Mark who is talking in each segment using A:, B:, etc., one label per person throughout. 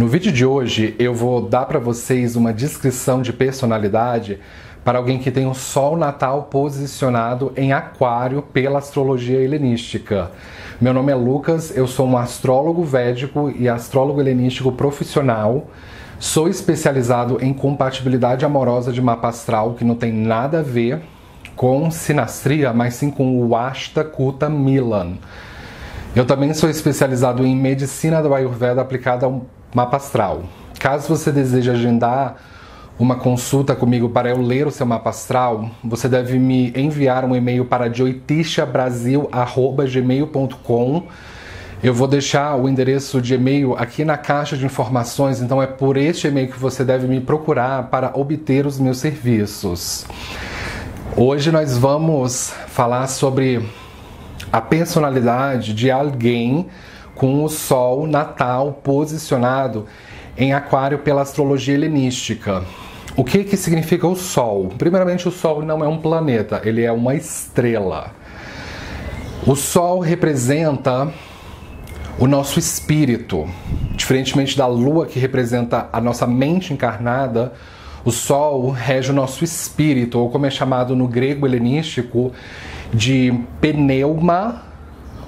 A: No vídeo de hoje eu vou dar para vocês uma descrição de personalidade para alguém que tem o Sol natal posicionado em Aquário pela astrologia helenística. Meu nome é Lucas, eu sou um astrólogo védico e astrólogo helenístico profissional. Sou especializado em compatibilidade amorosa de mapa astral, que não tem nada a ver com sinastria, mas sim com o Ashta Kuta Milan. Eu também sou especializado em medicina do Ayurveda aplicada ao mapa astral. Caso você deseje agendar uma consulta comigo para eu ler o seu mapa astral, você deve me enviar um e-mail para joitishabrasil@gmail.com. Eu vou deixar o endereço de e-mail aqui na caixa de informações, então é por este e-mail que você deve me procurar para obter os meus serviços. Hoje nós vamos falar sobre a personalidade de alguém com o Sol natal posicionado em Aquário pela astrologia helenística. O que significa o Sol? Primeiramente, o Sol não é um planeta, ele é uma estrela. O Sol representa o nosso espírito. Diferentemente da Lua, que representa a nossa mente encarnada, o Sol rege o nosso espírito, ou como é chamado no grego helenístico, de pneuma,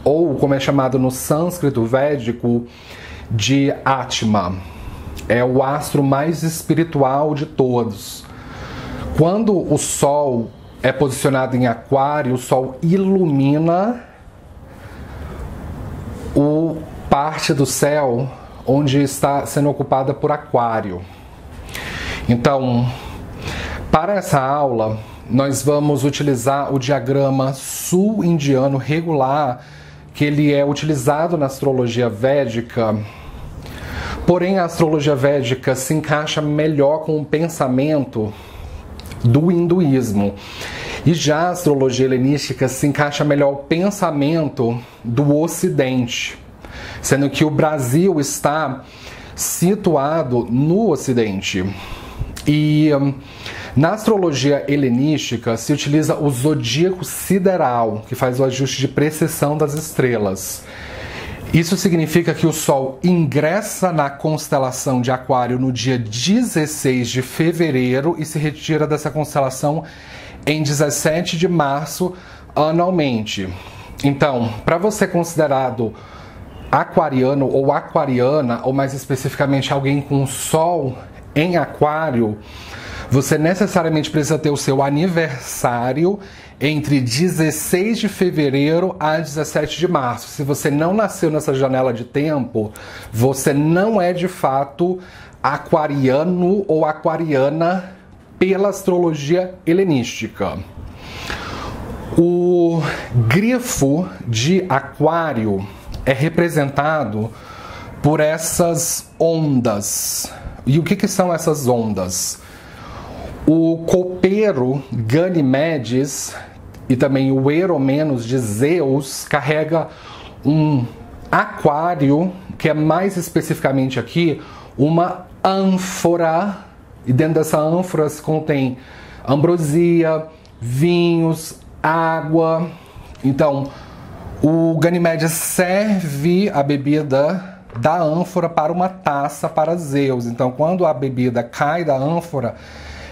A: ou como é chamado no sânscrito védico, de Atma. É o astro mais espiritual de todos. Quando o Sol é posicionado em Aquário, o Sol ilumina parte do céu onde está sendo ocupada por Aquário. Então, para essa aula, nós vamos utilizar o diagrama sul-indiano regular, que ele é utilizado na astrologia védica. Porém, a astrologia védica se encaixa melhor com o pensamento do hinduísmo. E já a astrologia helenística se encaixa melhor o pensamento do Ocidente, sendo que o Brasil está situado no Ocidente. E na astrologia helenística se utiliza o zodíaco sideral, que faz o ajuste de precessão das estrelas. Isso significa que o Sol ingressa na constelação de Aquário no dia 16 de fevereiro e se retira dessa constelação em 17 de março anualmente. Então, para você considerado aquariano ou aquariana, ou mais especificamente alguém com Sol em Aquário, você necessariamente precisa ter o seu aniversário entre 16 de fevereiro a 17 de março. Se você não nasceu nessa janela de tempo, você não é de fato aquariano ou aquariana pela astrologia helenística. O grifo de Aquário é representado por essas ondas. E o que são essas ondas? O copeiro Ganimedes e também o Eromenos de Zeus carrega um aquário, que é mais especificamente aqui uma ânfora, e dentro dessa ânfora se contém ambrosia, vinhos, água. Então, o Ganimedes serve a bebida da ânfora para uma taça para Zeus. Então, quando a bebida cai da ânfora,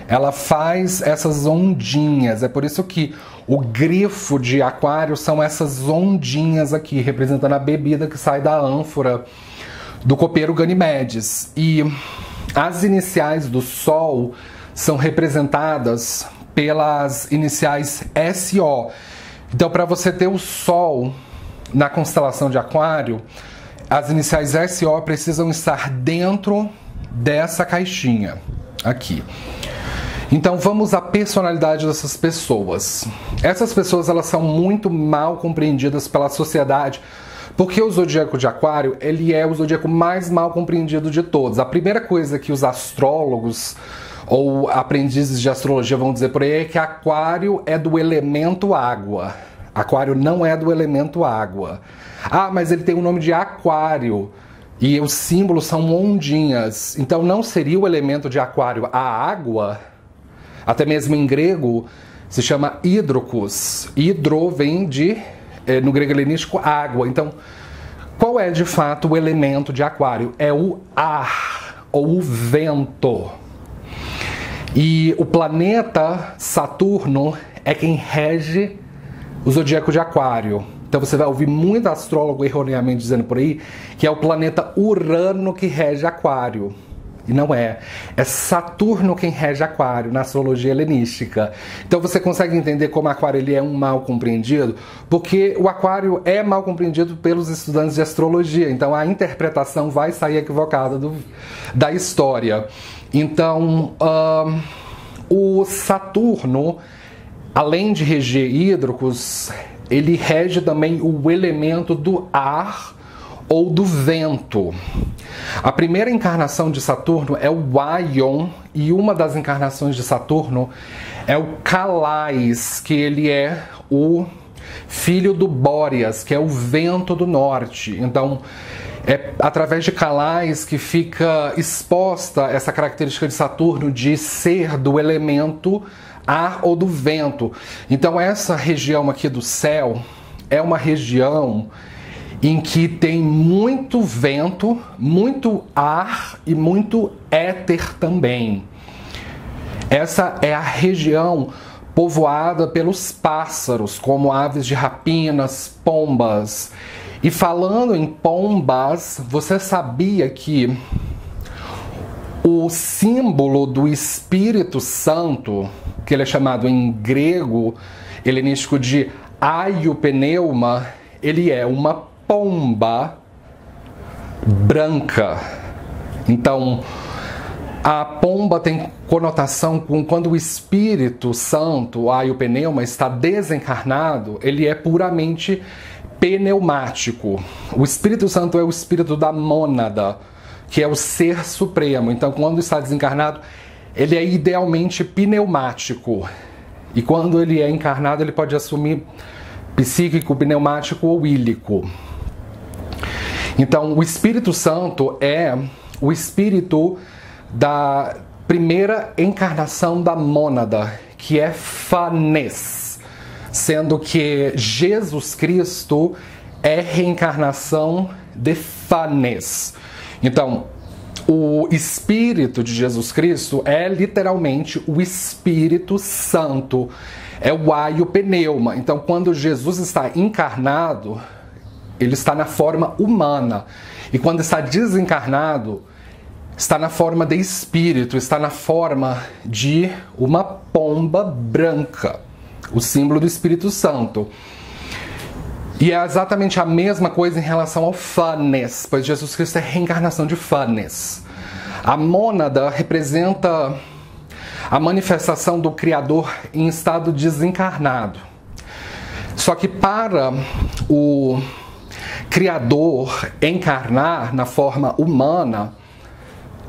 A: ela faz essas ondinhas. É por isso que o grifo de Aquário são essas ondinhas aqui, representando a bebida que sai da ânfora do copeiro Ganimedes. E as iniciais do Sol são representadas pelas iniciais SO. Então, para você ter o Sol na constelação de Aquário, as iniciais SO precisam estar dentro dessa caixinha aqui. Então vamos à personalidade dessas pessoas. Essas pessoas, elas são muito mal compreendidas pela sociedade, porque o zodíaco de Aquário, ele é o zodíaco mais mal compreendido de todos. A primeira coisa que os astrólogos ou aprendizes de astrologia vão dizer por aí é que Aquário é do elemento água. Aquário não é do elemento água. Ah, mas ele tem o nome de Aquário e os símbolos são ondinhas. Então não seria o elemento de Aquário a água? Até mesmo em grego se chama hidrocos. Hidro vem de, no grego helenístico, água. Então, qual é de fato o elemento de Aquário? É o ar, ou o vento. E o planeta Saturno é quem rege o zodíaco de Aquário. Então você vai ouvir muito astrólogo erroneamente dizendo por aí que é o planeta Urano que rege Aquário. E não é. É Saturno quem rege Aquário na astrologia helenística. Então você consegue entender como Aquário ele é um mal compreendido? Porque o Aquário é mal compreendido pelos estudantes de astrologia. Então a interpretação vai sair equivocada da história. Então o Saturno, além de reger hídricos, ele rege também o elemento do ar ou do vento. A primeira encarnação de Saturno é o Aion, e uma das encarnações de Saturno é o Calais, que ele é o filho do Bóreas, que é o vento do norte. Então, é através de Calais que fica exposta essa característica de Saturno de ser do elemento ar ou do vento. Então, essa região aqui do céu é uma região em que tem muito vento, muito ar e muito éter também. Essa é a região povoada pelos pássaros, como aves de rapinas, pombas. E falando em pombas, você sabia que o símbolo do Espírito Santo, que ele é chamado em grego helenístico de aiopneuma, ele é uma pomba branca. Então, a pomba tem conotação com quando o Espírito Santo, o aiopneuma, está desencarnado, ele é puramente pneumático. O Espírito Santo é o espírito da mônada, que é o ser supremo. Então, quando está desencarnado, ele é idealmente pneumático. E quando ele é encarnado, ele pode assumir psíquico, pneumático ou ílico. Então, o Espírito Santo é o espírito da primeira encarnação da mônada, que é Phanes, sendo que Jesus Cristo é reencarnação de Phanes. Então, o Espírito de Jesus Cristo é literalmente o Espírito Santo, é o aiopneuma. Então, quando Jesus está encarnado, ele está na forma humana. E quando está desencarnado, está na forma de espírito, está na forma de uma pomba branca, o símbolo do Espírito Santo. E é exatamente a mesma coisa em relação ao Phanes, pois Jesus Cristo é a reencarnação de Phanes. A mônada representa a manifestação do Criador em estado desencarnado. Só que para o Criador encarnar na forma humana,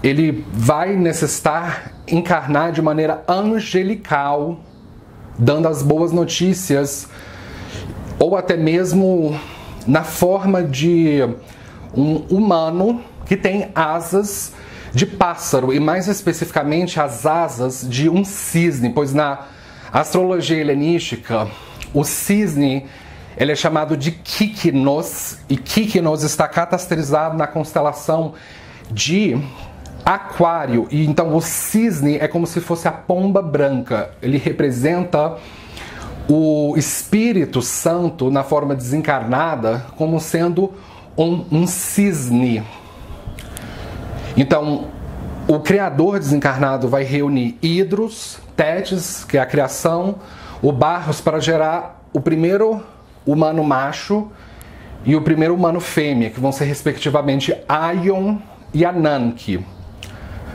A: ele vai necessitar encarnar de maneira angelical, dando as boas notícias, ou até mesmo na forma de um humano que tem asas de pássaro, e mais especificamente as asas de um cisne, pois na astrologia helenística, o cisne ele é chamado de Kíkinos, e Kíkinos está catasterizado na constelação de Aquário, e então o cisne é como se fosse a pomba branca. Ele representa o Espírito Santo na forma desencarnada como sendo um cisne. Então, o Criador desencarnado vai reunir Hidros, Tétis, que é a criação, o Barros para gerar o primeiro humano macho e o primeiro humano fêmea, que vão ser respectivamente Aion e Ananke.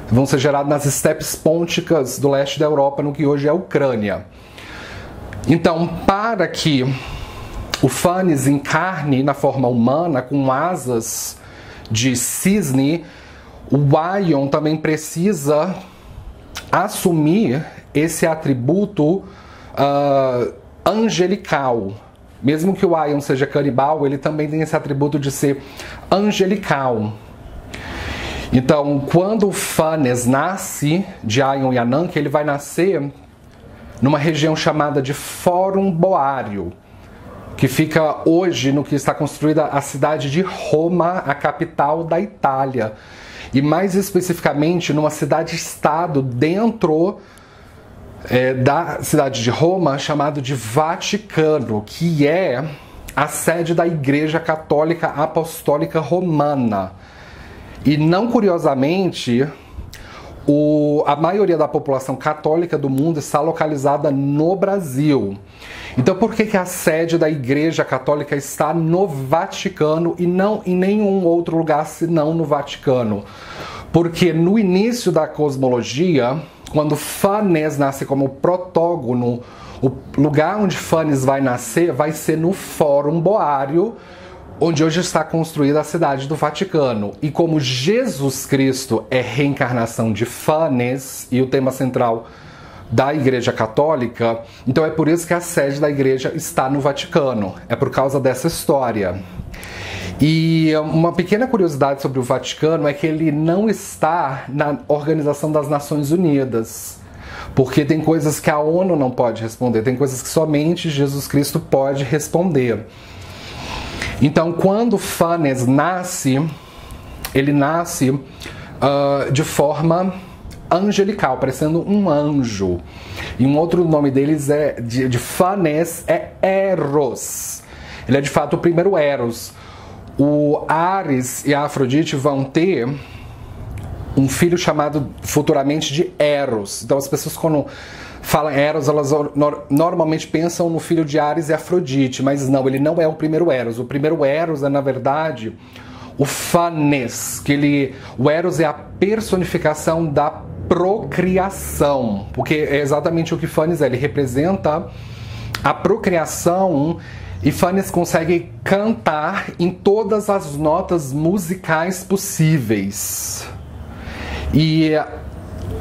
A: Vão ser gerados nas estepes pônticas do leste da Europa, no que hoje é a Ucrânia. Então, para que o Phanes encarne na forma humana, com asas de cisne, o Aion também precisa assumir esse atributo angelical. Mesmo que o Aion seja canibal, ele também tem esse atributo de ser angelical. Então, quando o Phanes nasce de Aion e Ananke, ele vai nascer numa região chamada de Fórum Boário. que fica hoje no que está construída a cidade de Roma, a capital da Itália. E mais especificamente numa cidade-estado dentro da cidade de Roma, chamado de Vaticano, que é a sede da Igreja Católica Apostólica Romana. E não curiosamente, a maioria da população católica do mundo está localizada no Brasil. Então por que a sede da Igreja Católica está no Vaticano e não em nenhum outro lugar senão no Vaticano? Porque no início da cosmologia, quando Fanes nasce como protógono, o lugar onde Fanes vai nascer vai ser no Fórum Boário, onde hoje está construída a cidade do Vaticano. E como Jesus Cristo é reencarnação de Fanes e o tema central da Igreja Católica, então é por isso que a sede da igreja está no Vaticano. É por causa dessa história. E uma pequena curiosidade sobre o Vaticano é que ele não está na Organização das Nações Unidas, porque tem coisas que a ONU não pode responder, tem coisas que somente Jesus Cristo pode responder. Então, quando Fanes nasce, ele nasce de forma angelical, parecendo um anjo. E um outro nome deles de Fanes é Eros. Ele é de fato o primeiro Eros. O Ares e a Afrodite vão ter um filho chamado futuramente de Eros. Então as pessoas quando falam Eros, elas normalmente pensam no filho de Ares e Afrodite, mas não, ele não é o primeiro Eros. O primeiro Eros é, na verdade, o Fanes, o Eros é a personificação da procriação, porque é exatamente o que Fanes é, ele representa a procriação. E Fanes consegue cantar em todas as notas musicais possíveis. E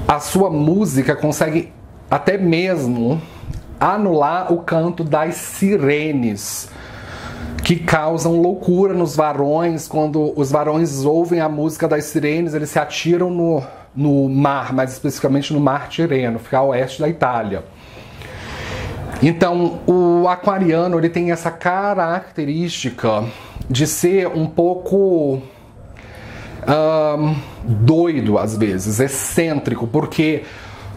A: a sua música consegue até mesmo anular o canto das sirenes, que causam loucura nos varões. Quando os varões ouvem a música das sirenes, eles se atiram no mar, mais especificamente no Mar Tirreno, fica a oeste da Itália. Então, o aquariano ele tem essa característica de ser um pouco doido às vezes, excêntrico, porque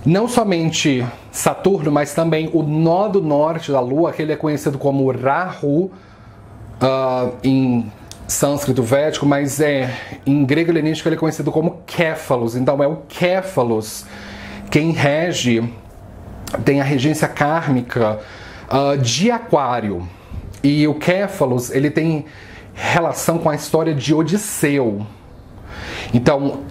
A: não somente Saturno, mas também o nó do norte da Lua, que ele é conhecido como Rahu em sânscrito védico, mas em grego helenístico ele é conhecido como Céfalos. Então é o Céfalos quem tem a regência kármica de Aquário. E o Céfalos, ele tem relação com a história de Odisseu. Então,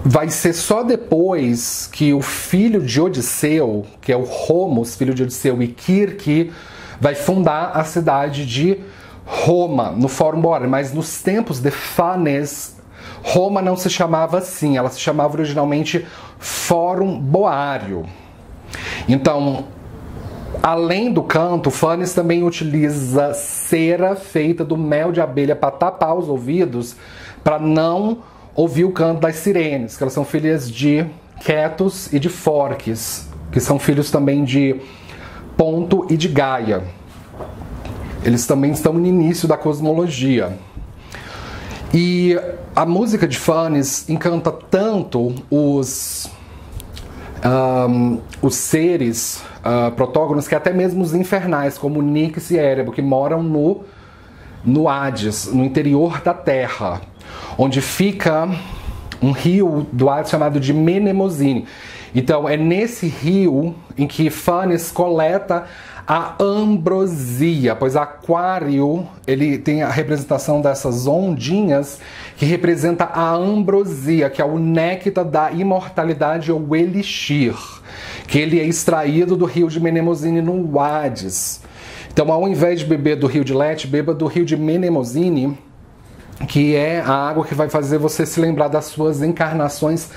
A: vai ser só depois que o filho de Odisseu, que é o Romos, filho de Odisseu, e Kirke, vai fundar a cidade de Roma, no Fórum Boário. Mas nos tempos de Fanes, Roma não se chamava assim, ela se chamava originalmente Fórum Boário. Então, além do canto, Fanes também utiliza cera feita do mel de abelha para tapar os ouvidos, para não ouvir o canto das sirenes, que elas são filhas de Ketos e de Forques, que são filhos também de Ponto e de Gaia. Eles também estão no início da cosmologia. E a música de Fanes encanta tanto os seres protógonos, que até mesmo os infernais, como Nix e Érebo, que moram no Hades, no interior da Terra, onde fica um rio do Hades chamado de Menemosine. Então é nesse rio em que Fanes coleta a ambrosia, pois Aquário ele tem a representação dessas ondinhas que representa a ambrosia, que é o néctar da imortalidade ou elixir, que ele é extraído do rio de Menemosine no Hades. Então, ao invés de beber do rio de Lete, beba do rio de Menemosine, que é a água que vai fazer você se lembrar das suas encarnações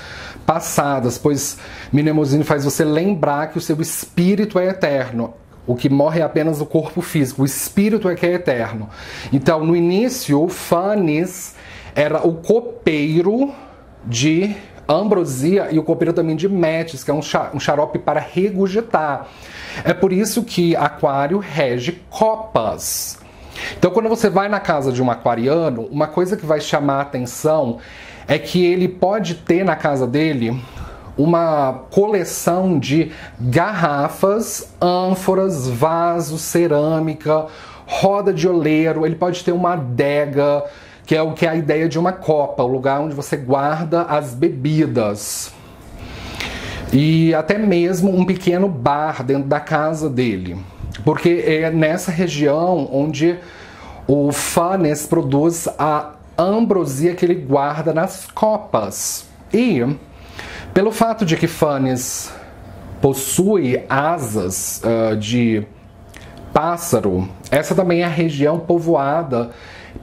A: passadas, pois Menemosine faz você lembrar que o seu espírito é eterno. O que morre é apenas o corpo físico, o espírito é que é eterno. Então, no início, Fanes era o copeiro de ambrosia e o copeiro também de metis, que é um xarope para regurgitar. É por isso que Aquário rege copas. Então, quando você vai na casa de um aquariano, uma coisa que vai chamar a atenção é que ele pode ter na casa dele uma coleção de garrafas, ânforas, vasos, cerâmica, roda de oleiro. Ele pode ter uma adega, que é o que é a ideia de uma copa, o lugar onde você guarda as bebidas. E até mesmo um pequeno bar dentro da casa dele. Porque é nessa região onde o Fanes produz a ambrosia que ele guarda nas copas. E pelo fato de que Fanes possui asas de pássaro, essa também é a região povoada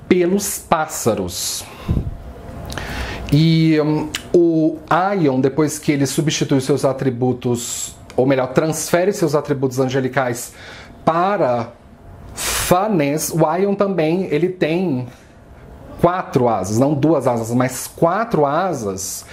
A: pelos pássaros. E o Aion, depois que ele substitui seus atributos, ou melhor, transfere seus atributos angelicais para Fanes, o Aion também ele tem 4 asas, não 2 asas, mas 4 asas.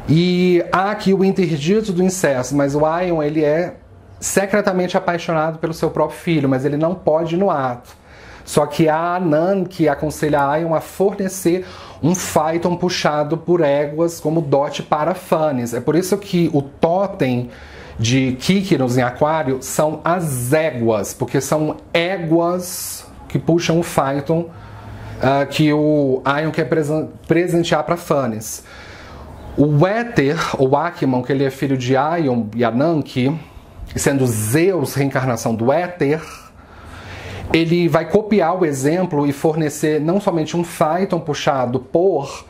A: E há aqui o interdito do incesto, mas o Aion ele é secretamente apaixonado pelo seu próprio filho, mas ele não pode ir no ato. Só que há Anan que aconselha a Aion a fornecer um phaeton puxado por éguas como dote para Fanes. É por isso que o totem de Kíkiros em Aquário são as éguas, porque são éguas que puxam o phaeton que o Aion quer presentear para Fanes. O Éter, ou Achiman, que ele é filho de Aion e Ananke, sendo Zeus reencarnação do Éter, ele vai copiar o exemplo e fornecer não somente um phaeton puxado por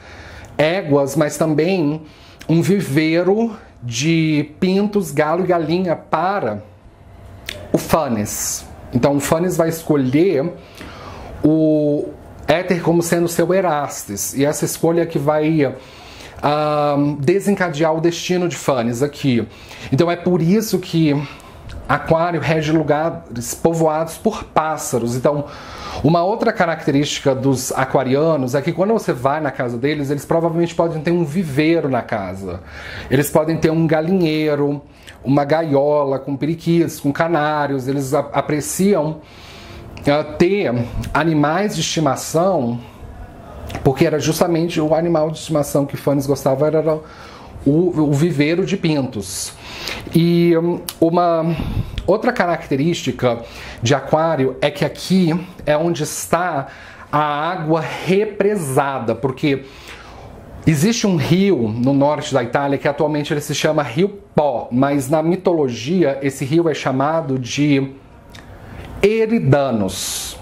A: éguas, mas também um viveiro de pintos, galo e galinha para o Fanes. Então o Fanes vai escolher o Éter como sendo seu Erastes, e essa escolha que vai desencadear o destino de Fanes aqui. Então é por isso que Aquário rege lugares povoados por pássaros. Então, uma outra característica dos aquarianos é que quando você vai na casa deles, eles provavelmente podem ter um viveiro na casa. Eles podem ter um galinheiro, uma gaiola com periquitos, com canários. Eles apreciam ter animais de estimação, porque era justamente o animal de estimação que Fanes gostava, era o viveiro de pintos. E uma outra característica de Aquário é que aqui é onde está a água represada, porque existe um rio no norte da Itália que atualmente ele se chama Rio Pó, mas na mitologia esse rio é chamado de Eridanos,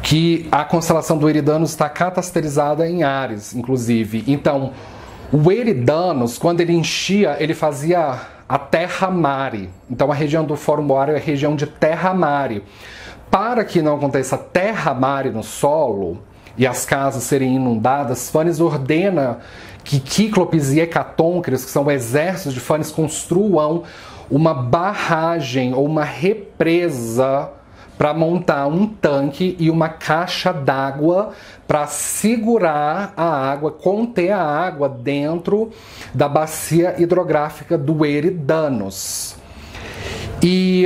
A: que a constelação do Eridanos está catasterizada em Áries, inclusive. Então, o Eridanos, quando ele enchia, ele fazia a terra-mare. Então, a região do Fórum Boreal é a região de terra-mare. Para que não aconteça terra-mare no solo e as casas serem inundadas, Fanes ordena que Cíclopes e Hecatônqueres, que são exércitos de Fanes, construam uma barragem ou uma represa para montar um tanque e uma caixa d'água para segurar a água, conter a água dentro da bacia hidrográfica do Eridanos. E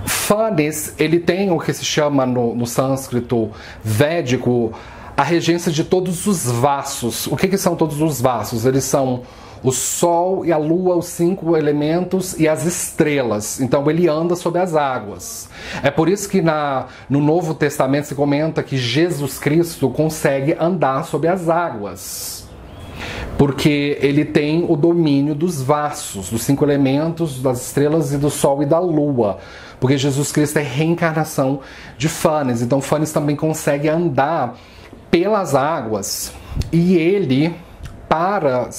A: Fanes, ele tem o que se chama no sânscrito védico a regência de todos os vassos. O que são todos os vassos? Eles são o Sol e a Lua, os 5 elementos e as estrelas. Então ele anda sobre as águas. É por isso que no Novo Testamento se comenta que Jesus Cristo consegue andar sobre as águas, porque ele tem o domínio dos vassos, dos 5 elementos, das estrelas e do Sol e da Lua, porque Jesus Cristo é reencarnação de Fanes. Então Fanes também consegue andar pelas águas, e ele, para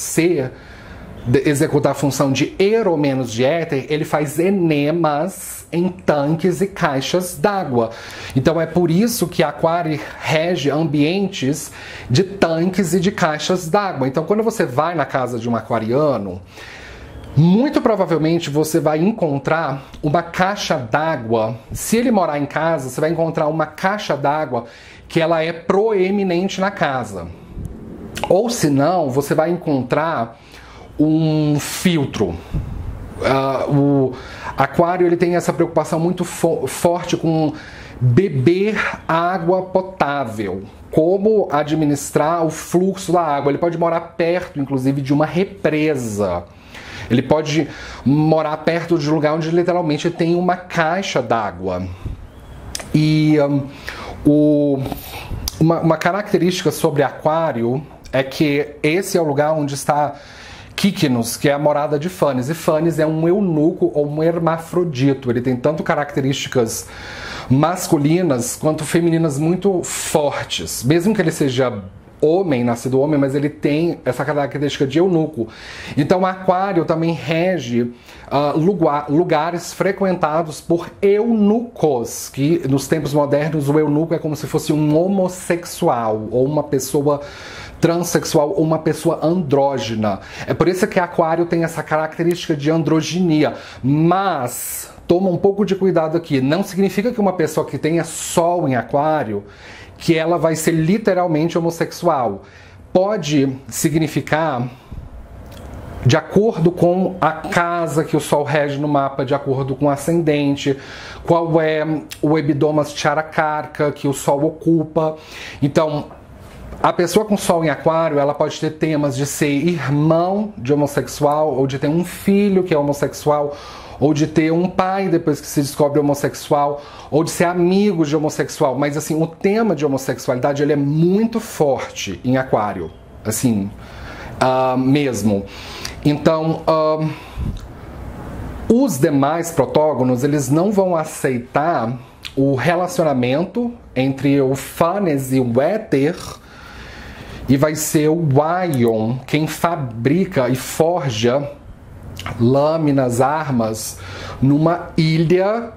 A: executar a função de eromenos de éter, ele faz enemas em tanques e caixas d'água. Então é por isso que Aquário rege ambientes de tanques e de caixas d'água. Então quando você vai na casa de um aquariano, muito provavelmente você vai encontrar uma caixa d'água. Se ele morar em casa, você vai encontrar uma caixa d'água que ela é proeminente na casa. Ou se não, você vai encontrar um filtro. O aquário ele tem essa preocupação muito forte com beber água potável. Como administrar o fluxo da água. Ele pode morar perto, inclusive, de uma represa. Ele pode morar perto de um lugar onde literalmente tem uma caixa d'água. E uma característica sobre aquário é que esse é o lugar onde está Kíquinos, que é a morada de Fanes. E Fanes é um eunuco ou um hermafrodito. Ele tem tanto características masculinas quanto femininas muito fortes. Mesmo que ele seja homem, nascido homem, mas ele tem essa característica de eunuco. Então, Aquário também rege lugares frequentados por eunucos, que nos tempos modernos o eunuco é como se fosse um homossexual ou uma pessoa transexual ou uma pessoa andrógina. É por isso que Aquário tem essa característica de androginia, mas toma um pouco de cuidado aqui. Não significa que uma pessoa que tenha Sol em Aquário que ela vai ser literalmente homossexual. Pode significar, de acordo com a casa que o Sol rege no mapa, de acordo com o ascendente, qual é o Ebidomas Charakarka que o Sol ocupa. Então, a pessoa com Sol em Aquário, ela pode ter temas de ser irmão de homossexual, ou de ter um filho que é homossexual, ou de ter um pai depois que se descobre homossexual, ou de ser amigo de homossexual. Mas assim, o tema de homossexualidade ele é muito forte em Aquário, assim, mesmo. Então, os demais protógonos, eles não vão aceitar o relacionamento entre o Fanes e o Éter, e vai ser o Aion quem fabrica e forja lâminas, armas, numa ilha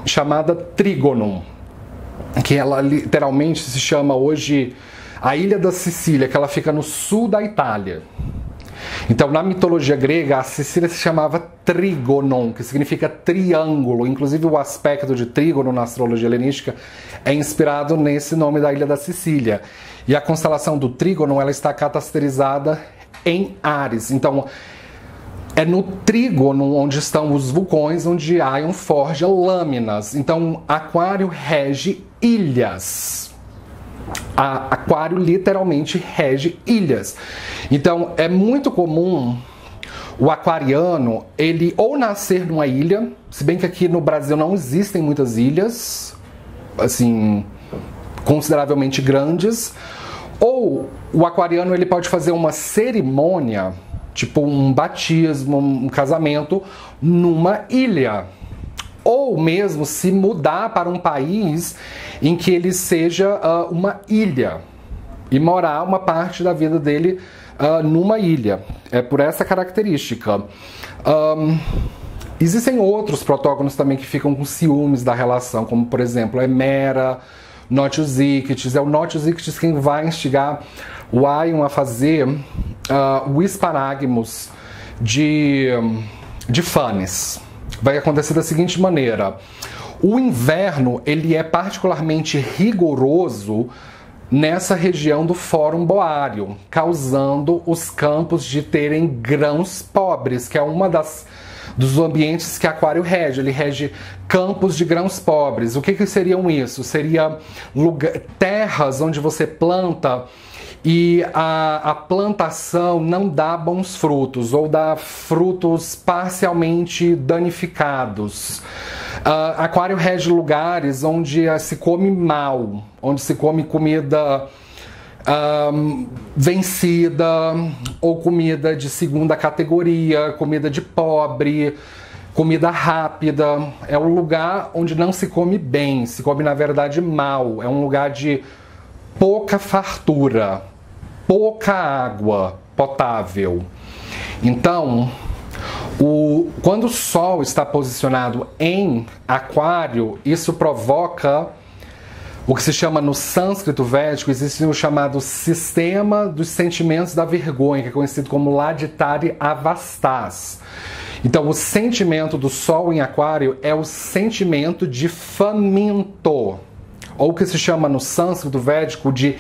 A: chamada Trígono, que ela literalmente se chama hoje a Ilha da Sicília, que ela fica no sul da Itália. Então, na mitologia grega, a Sicília se chamava Trígonon, que significa triângulo. Inclusive, o aspecto de trígono na astrologia helenística é inspirado nesse nome da Ilha da Sicília. E a constelação do Trígono, ela está catasterizada em Áries. Então, é no trígono onde estão os vulcões, onde Aion forja lâminas. Então, Aquário rege ilhas. Aquário literalmente rege ilhas. Então, é muito comum o aquariano, ele ou nascer numa ilha, se bem que aqui no Brasil não existem muitas ilhas, assim, consideravelmente grandes, ou o aquariano ele pode fazer uma cerimônia, tipo um batismo, um casamento, numa ilha. Ou mesmo se mudar para um país em que ele seja uma ilha e morar uma parte da vida dele numa ilha. É por essa característica. Existem outros protógonos também que ficam com ciúmes da relação, como por exemplo a Hemera, Notius Ictis. É o Notius Ictis quem vai instigar o Aion a fazer o Hisparagmus de Fanes. Vai acontecer da seguinte maneira: o inverno ele é particularmente rigoroso nessa região do Fórum Boário, causando os campos de terem grãos pobres, que é uma dos ambientes que Aquário rege. Ele rege campos de grãos pobres. O que seriam isso? Seria terras onde você planta e a plantação não dá bons frutos, ou dá frutos parcialmente danificados. Aquário rege lugares onde se come mal, onde se come comida vencida, ou comida de segunda categoria, comida de pobre, comida rápida. É um lugar onde não se come bem, se come na verdade mal. É um lugar de pouca fartura, pouca água potável. Então, quando o Sol está posicionado em Aquário, isso provoca o que se chama no sânscrito védico, existe o chamado sistema dos sentimentos da vergonha, que é conhecido como Laditari Avastas. Então, o sentimento do Sol em Aquário é o sentimento de faminto, ou o que se chama no sânscrito védico de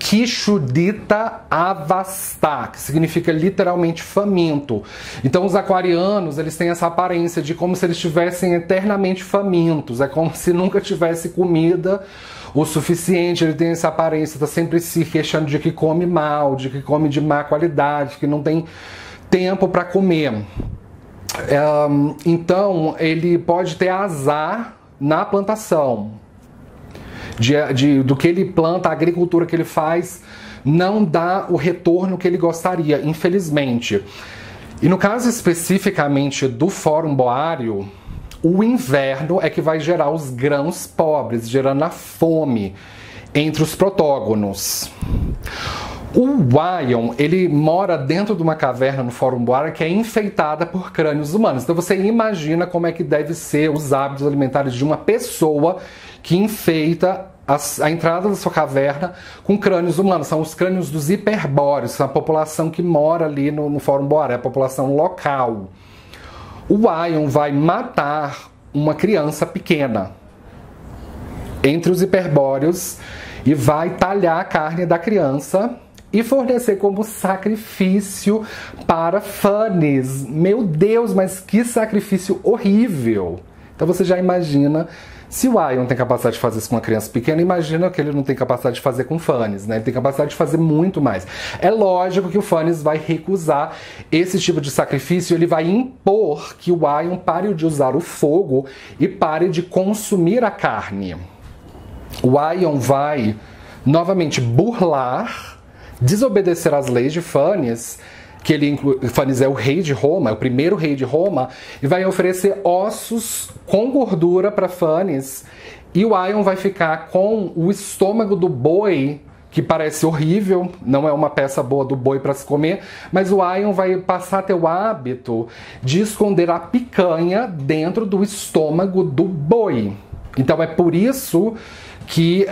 A: Kishudita Avasta, que significa literalmente faminto. Então os aquarianos, eles têm essa aparência de como se eles estivessem eternamente famintos, é como se nunca tivesse comida o suficiente. Ele tem essa aparência, tá sempre se queixando de que come mal, de que come de má qualidade, que não tem tempo para comer. Então ele pode ter azar na plantação. Do que ele planta, a agricultura que ele faz não dá o retorno que ele gostaria, infelizmente. E no caso especificamente do Fórum Boário, o inverno é que vai gerar os grãos pobres, gerando a fome entre os protógonos. O Wion, ele mora dentro de uma caverna no Fórum Boário que é enfeitada por crânios humanos. Então você imagina como é que deve ser os hábitos alimentares de uma pessoa que enfeita a entrada da sua caverna com crânios humanos. São os crânios dos hiperbóreos, a população que mora ali no Fórum Boário, é a população local. O Wion vai matar uma criança pequena entre os hiperbóreos e vai talhar a carne da criança e fornecer como sacrifício para Phanes. Meu Deus, mas que sacrifício horrível! Então você já imagina, se o Wion tem capacidade de fazer isso com uma criança pequena, imagina que ele não tem capacidade de fazer com Phanes, né? Ele tem capacidade de fazer muito mais. É lógico que o Phanes vai recusar esse tipo de sacrifício, ele vai impor que o Wion pare de usar o fogo e pare de consumir a carne. O Wion vai novamente burlar, desobedecer às leis de Phanes, que Phanes é o rei de Roma, é o primeiro rei de Roma, e vai oferecer ossos com gordura para Phanes, e o Wion vai ficar com o estômago do boi, que parece horrível, não é uma peça boa do boi para se comer, mas o Wion vai passar a ter o hábito de esconder a picanha dentro do estômago do boi. Então é por isso que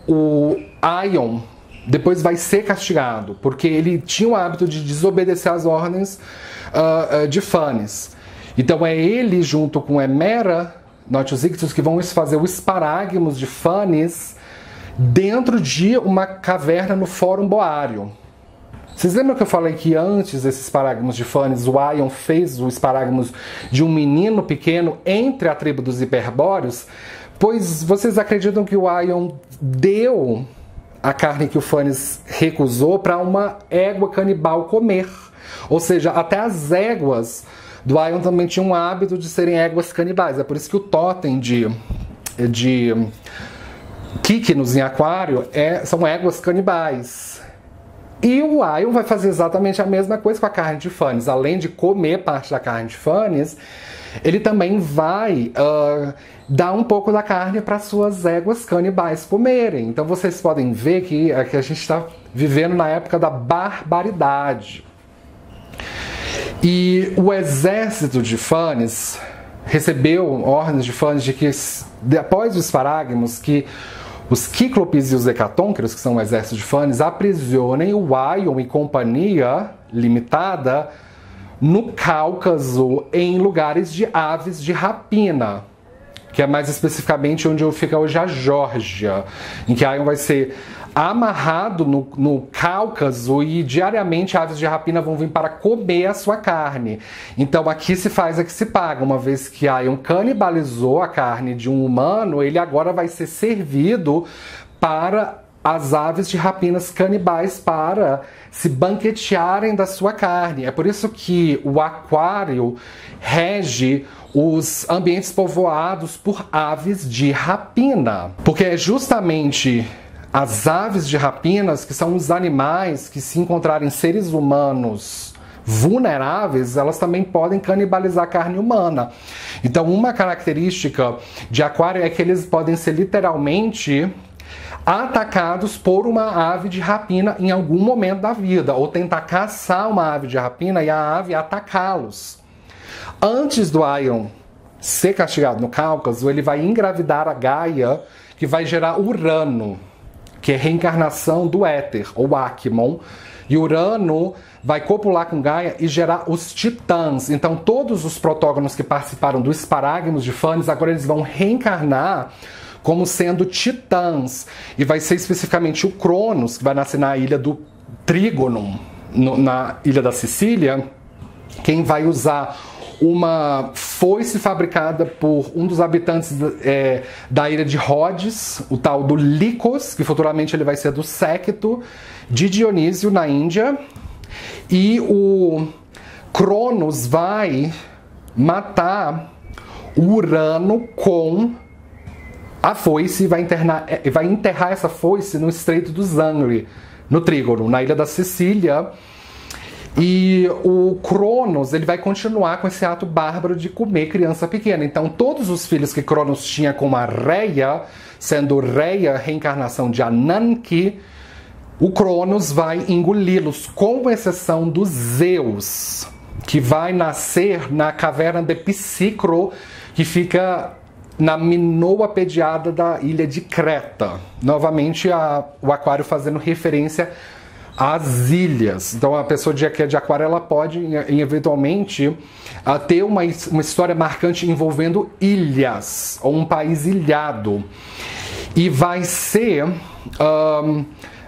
A: o Wion depois vai ser castigado, porque ele tinha o hábito de desobedecer às ordens de Phanes. Então é ele, junto com Hemera, Notius Ictus, que vão fazer o esparagmos de Phanes dentro de uma caverna no Fórum Boário. Vocês lembram que eu falei que antes desses esparagmos de Phanes, o Wion fez o esparagmos de um menino pequeno entre a tribo dos hiperbóreos? Pois vocês acreditam que o Wion deu a carne que o Phanes recusou para uma égua canibal comer? Ou seja, até as éguas do Wion também tinham um hábito de serem éguas canibais. É por isso que o totem de Kíquinos em Aquário são éguas canibais. E o Wion vai fazer exatamente a mesma coisa com a carne de Phanes. Além de comer parte da carne de Phanes, ele também vai dar um pouco da carne para suas éguas canibais comerem. Então vocês podem ver que a gente está vivendo na época da barbaridade. E o exército de Phanes recebeu ordens de Phanes de que, após os esparagmos, que os Kíclopes e os Hecatônqueros, que são o exército de Phanes, aprisionem o Wion e companhia limitada no Cáucaso, em lugares de aves de rapina, que é mais especificamente onde fica hoje a Geórgia, em que Wion vai ser amarrado no Cáucaso e diariamente aves de rapina vão vir para comer a sua carne. Então aqui se faz, aqui se paga. Uma vez que Wion canibalizou a carne de um humano, ele agora vai ser servido para as aves de rapinas canibais para se banquetearem da sua carne. É por isso que o aquário rege os ambientes povoados por aves de rapina, porque é justamente as aves de rapinas que são os animais que, se encontrarem seres humanos vulneráveis, elas também podem canibalizar a carne humana. Então uma característica de aquário é que eles podem ser literalmente atacados por uma ave de rapina em algum momento da vida, ou tentar caçar uma ave de rapina e a ave atacá-los. Antes do Wion ser castigado no Cáucaso, ele vai engravidar a Gaia, que vai gerar Urano, que é reencarnação do éter, ou Akmon, e Urano vai copular com Gaia e gerar os titãs. Então todos os protógonos que participaram do esparagmos de Phanes, agora eles vão reencarnar como sendo titãs. E vai ser especificamente o Cronos, que vai nascer na ilha do Trígono, na ilha da Sicília, quem vai usar uma foice fabricada por um dos habitantes da ilha de Rhodes, o tal do Licos, que futuramente ele vai ser do séquito de Dionísio na Índia. E o Cronos vai matar o Urano com a foice e vai enterrar essa foice no Estreito do Zangri, no Trígono, na ilha da Sicília. E o Cronos, ele vai continuar com esse ato bárbaro de comer criança pequena. Então, todos os filhos que Cronos tinha com a Reia, sendo Reia reencarnação de Ananke, o Cronos vai engoli-los, com exceção do Zeus, que vai nascer na caverna de Psicro, que fica na Minoa Pediada da ilha de Creta. Novamente, o Aquário fazendo referência às ilhas. Então, a pessoa que é de Aquário, ela pode, eventualmente, ter uma história marcante envolvendo ilhas, ou um país ilhado. E vai ser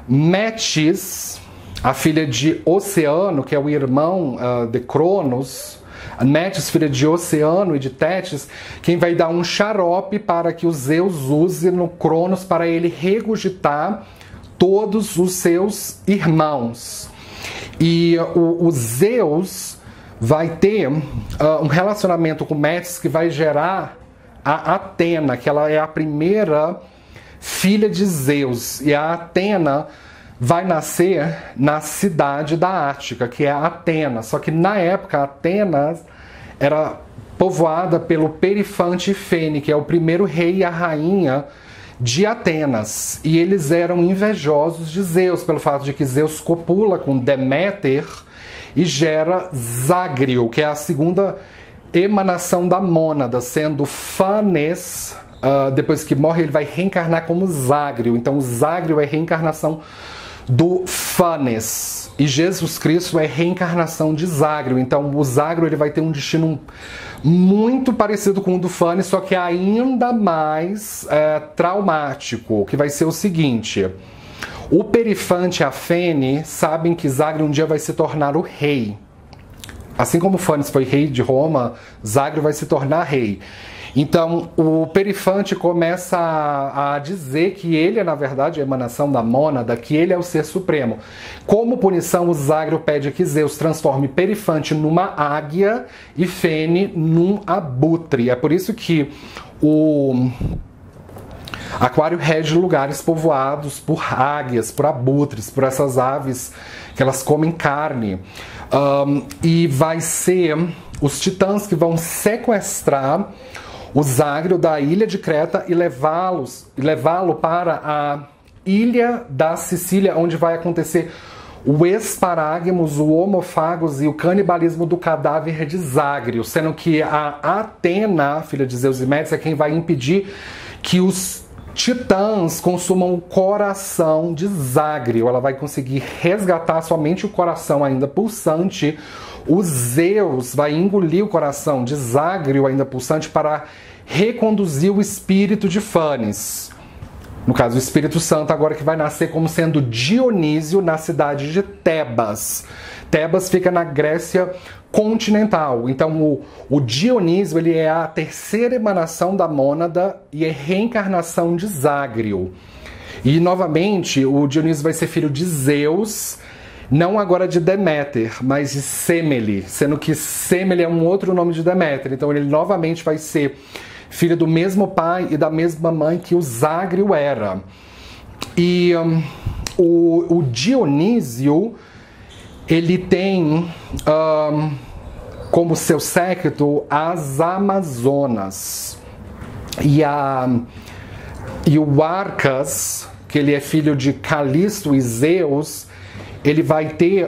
A: Metis, a filha de Oceano, que é o irmão de Cronos, Metis, filha de Oceano e de Tétis, quem vai dar um xarope para que o Zeus use no Cronos para ele regurgitar todos os seus irmãos. E o Zeus vai ter um relacionamento com Metis que vai gerar a Atena, que ela é a primeira filha de Zeus. E a Atena vai nascer na cidade da Ática, que é a Atena. Só que na época, Atenas era povoada pelo Perifante Fene, que é o primeiro rei e a rainha de Atenas. E eles eram invejosos de Zeus, pelo fato de que Zeus copula com Deméter e gera Zágrio, que é a segunda emanação da mônada, sendo Fanes, depois que morre, ele vai reencarnar como Zágrio. Então, o Zágrio é reencarnação do Fanes. E Jesus Cristo é reencarnação de Zágrio. Então, o Zágrio ele vai ter um destino muito parecido com o do Fanes, só que ainda mais traumático, que vai ser o seguinte: o Perifante e a Fene sabem que Zágrio um dia vai se tornar o rei. Assim como Fanes foi rei de Roma, Zágrio vai se tornar rei. Então, o Perifante começa a dizer que ele é, na verdade, a emanação da mônada, que ele é o ser supremo. Como punição, o Zágrio pede que Zeus transforme Perifante numa águia e Fene num abutre. É por isso que o Aquário rege lugares povoados por águias, por abutres, por essas aves que elas comem carne. E vai ser os titãs que vão sequestrar o Zágrio da ilha de Creta e levá-lo para a ilha da Sicília, onde vai acontecer o esparagmos, o homofagos e o canibalismo do cadáver de Zágrio, sendo que a Atena, filha de Zeus e Metis, é quem vai impedir que os titãs consumam o coração de Zágrio. Ela vai conseguir resgatar somente o coração ainda pulsante. O Zeus vai engolir o coração de Zágrio ainda pulsante para reconduzir o espírito de Fanes. No caso, o Espírito Santo agora que vai nascer como sendo Dionísio na cidade de Tebas. Tebas fica na Grécia continental. Então, o Dionísio ele é a terceira emanação da mônada e é reencarnação de Zágrio. E, novamente, o Dionísio vai ser filho de Zeus, não agora de Deméter, mas de Semele, sendo que Semele é um outro nome de Deméter. Então, ele novamente vai ser filho do mesmo pai e da mesma mãe que o Zágrio era. E o Dionísio, ele tem como seu séquito as Amazonas. E o Arcas, que ele é filho de Calisto e Zeus, ele vai ter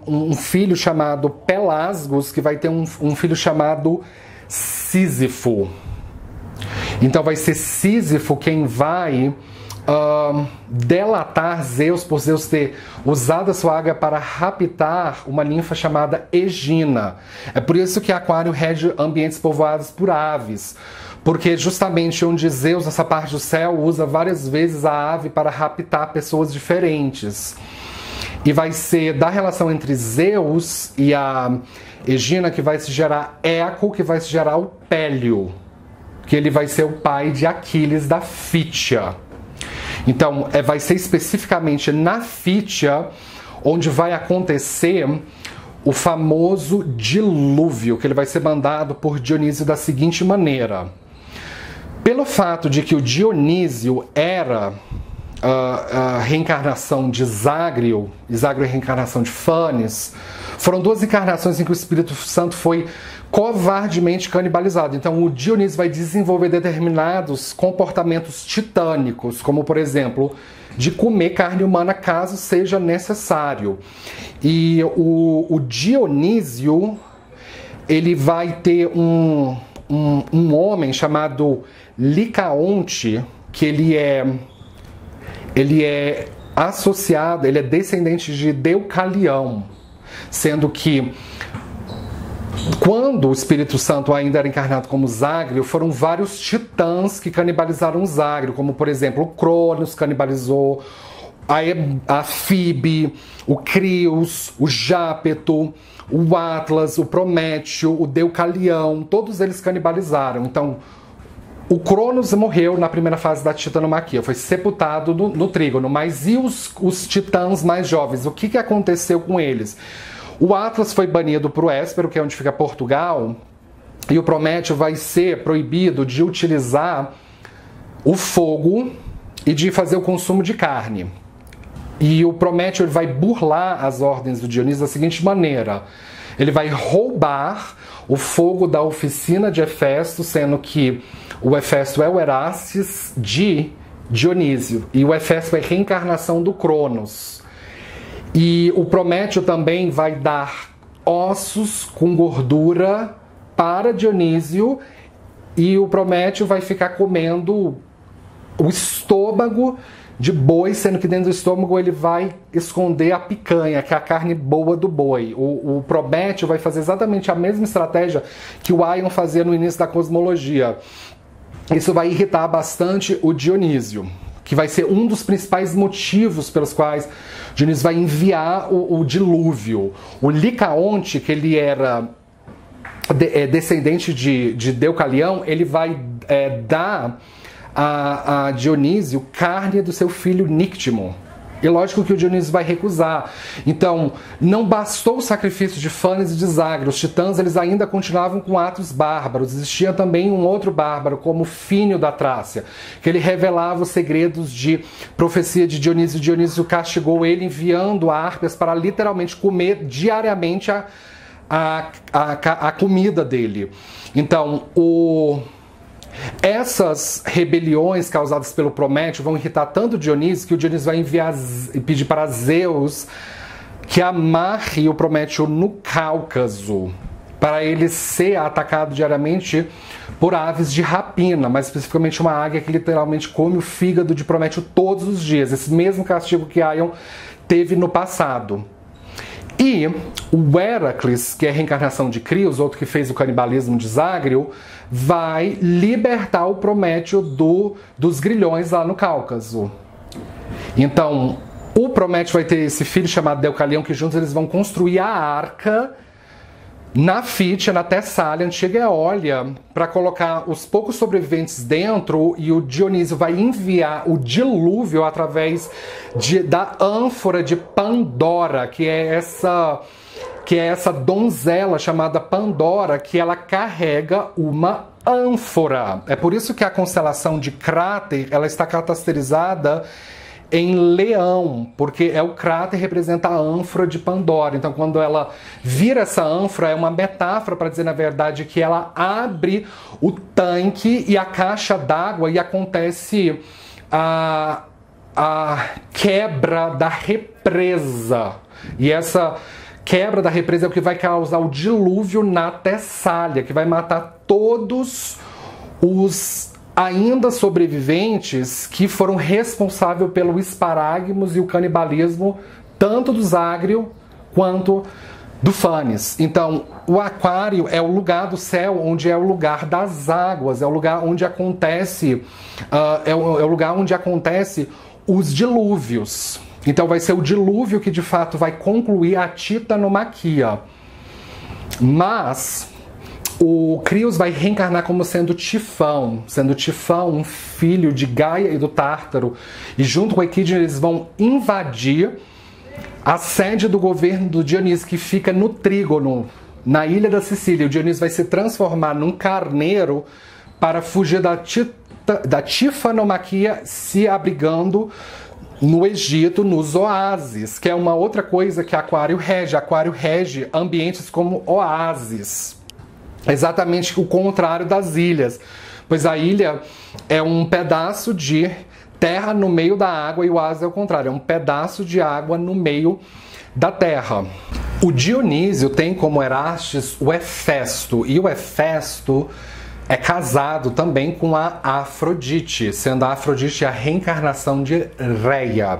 A: um filho chamado Pelasgos, que vai ter um filho chamado Sísifo. Então vai ser Sísifo quem vai delatar Zeus por Zeus ter usado a sua águia para raptar uma ninfa chamada Egina. É por isso que Aquário rege ambientes povoados por aves, porque justamente onde Zeus, nessa parte do céu, usa várias vezes a ave para raptar pessoas diferentes. E vai ser da relação entre Zeus e a Egina que vai se gerar Eco, que vai se gerar o Pélio, que ele vai ser o pai de Aquiles da Fítia. Então, vai ser especificamente na Fítia onde vai acontecer o famoso dilúvio, que ele vai ser mandado por Dionísio da seguinte maneira. Pelo fato de que o Dionísio era a reencarnação de Zágrio, e Zágrio é a reencarnação de Fanes, foram duas encarnações em que o Espírito Santo foi covardemente canibalizado. Então o Dionísio vai desenvolver determinados comportamentos titânicos, como por exemplo, de comer carne humana caso seja necessário. E o Dionísio, ele vai ter um homem chamado Licaonte, que ele é associado, ele é descendente de Deucalião, sendo que quando o Espírito Santo ainda era encarnado como Zágrio, foram vários titãs que canibalizaram Zágrio, como por exemplo o Cronos canibalizou, a Fibe, o Crios, o Jápeto, o Atlas, o Prométeo, o Deucalião, todos eles canibalizaram. Então, o Cronos morreu na primeira fase da titanomaquia, foi sepultado no trígono, mas e os titãs mais jovens? O que aconteceu com eles? O Atlas foi banido para o Éspero, que é onde fica Portugal, e o Prométeo vai ser proibido de utilizar o fogo e de fazer o consumo de carne. E o Prométeo vai burlar as ordens do Dionísio da seguinte maneira: ele vai roubar o fogo da oficina de Hefesto, sendo que o Hefesto é o Erastes de Dionísio, e o Hefesto é a reencarnação do Cronos. E o Prométeo também vai dar ossos com gordura para Dionísio, e o Prométeo vai ficar comendo o estômago de boi, sendo que dentro do estômago ele vai esconder a picanha, que é a carne boa do boi. O Prométeo vai fazer exatamente a mesma estratégia que o Aion fazia no início da cosmologia. Isso vai irritar bastante o Dionísio, que vai ser um dos principais motivos pelos quais Dionísio vai enviar o dilúvio. O Licaonte, que ele era descendente de Deucalião, ele vai dar a Dionísio carne do seu filho Nictimo. E lógico que o Dionísio vai recusar. Então, não bastou o sacrifício de Fanes e de Zágrio. Os titãs eles ainda continuavam com atos bárbaros. Existia também um outro bárbaro, como Fínio da Trácia, que ele revelava os segredos de profecia de Dionísio. Dionísio castigou ele enviando Harpias para literalmente comer diariamente a comida dele. Então, essas rebeliões causadas pelo Prométeo vão irritar tanto Dionísio que o Dionísio vai pedir para Zeus que amarre o Prométeo no Cáucaso, para ele ser atacado diariamente por aves de rapina, mais especificamente uma águia que literalmente come o fígado de Prométeo todos os dias, esse mesmo castigo que Aion teve no passado. E o Heracles, que é a reencarnação de Crios, outro que fez o canibalismo de Zágrio, vai libertar o Prométeo dos grilhões lá no Cáucaso. Então, o Prométeo vai ter esse filho chamado Deucalião, que juntos eles vão construir a arca na Fítia, na Tessália, antiga Eólia, para colocar os poucos sobreviventes dentro, e o Dionísio vai enviar o dilúvio através da ânfora de Pandora, que é essa donzela chamada Pandora, que ela carrega uma ânfora. É por isso que a constelação de Cráter ela está caracterizada em leão, porque o cráter representa a ânfora de Pandora. Então, quando ela vira essa ânfora, é uma metáfora para dizer, na verdade, que ela abre o tanque e a caixa d'água e acontece a quebra da represa. E essa quebra da represa é o que vai causar o dilúvio na Tessália, que vai matar todos os ainda sobreviventes que foram responsáveis pelo esparagmos e o canibalismo, tanto do Zágrio quanto do Fanes. Então, o aquário é o lugar do céu onde é o lugar das águas, é o lugar onde acontece, é o lugar onde acontece os dilúvios. Então vai ser o dilúvio que de fato vai concluir a titanomaquia. Mas o Crios vai reencarnar como sendo Tifão, um filho de Gaia e do Tártaro, e junto com Equidna eles vão invadir a sede do governo do Dionísio, que fica no Trígono, na ilha da Sicília. O Dionísio vai se transformar num carneiro para fugir da tifanomaquia, se abrigando no Egito, nos oásis, que é uma outra coisa que Aquário rege. Aquário rege ambientes como oásis. Exatamente o contrário das ilhas, pois a ilha é um pedaço de terra no meio da água e o oásis é o contrário, é um pedaço de água no meio da terra. O Dionísio tem como Erastes o Hefesto, e o Hefesto é casado também com a Afrodite, sendo a Afrodite a reencarnação de Reia.